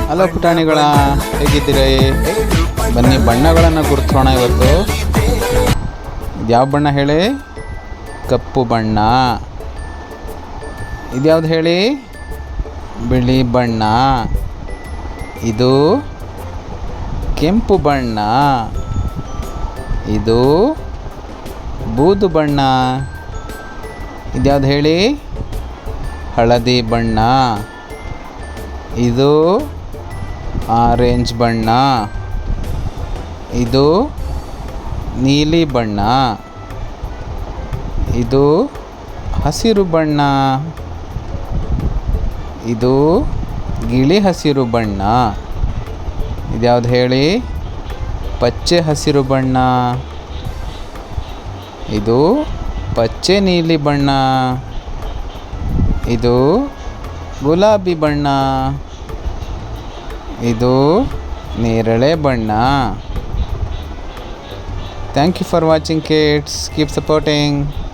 Hello ಪುಟಾಣಿಗಳ, ಹೇಗಿದ್ದೀರಿ? ಬನ್ನಿ ಬಣ್ಣಗಳನ್ನು ಗುರುತಿಸೋಣ ಇವತ್ತು. ಇದ್ಯಾವ ಬಣ್ಣ ಹೇಳಿ? ಕಪ್ಪು ಬಣ್ಣ. ಇದ್ಯಾವ್ದು ಹೇಳಿ? ಬಿಳಿ ಬಣ್ಣ. ಇದು ಕೆಂಪು ಬಣ್ಣ. ಇದು ಬೂದು ಬಣ್ಣ. ಇದ್ಯಾವ್ದು ಹೇಳಿ? ಹಳದಿ ಬಣ್ಣ. ಇದು ಆರೆಂಜ್ ಬಣ್ಣ. ಇದು ನೀಲಿ ಬಣ್ಣ. ಇದು ಹಸಿರು ಬಣ್ಣ. ಇದು ಗಿಳಿ ಹಸಿರು ಬಣ್ಣ. ಇದ್ಯಾವ್ದು ಹೇಳಿ? ಪಚ್ಚೆ ಹಸಿರು ಬಣ್ಣ. ಇದು ಪಚ್ಚೆ ನೀಲಿ ಬಣ್ಣ. ಇದು ಗುಲಾಬಿ ಬಣ್ಣ. ಇದು ನೇರಳೆ ಬಣ್ಣ. Thank you for watching kids. Keep supporting.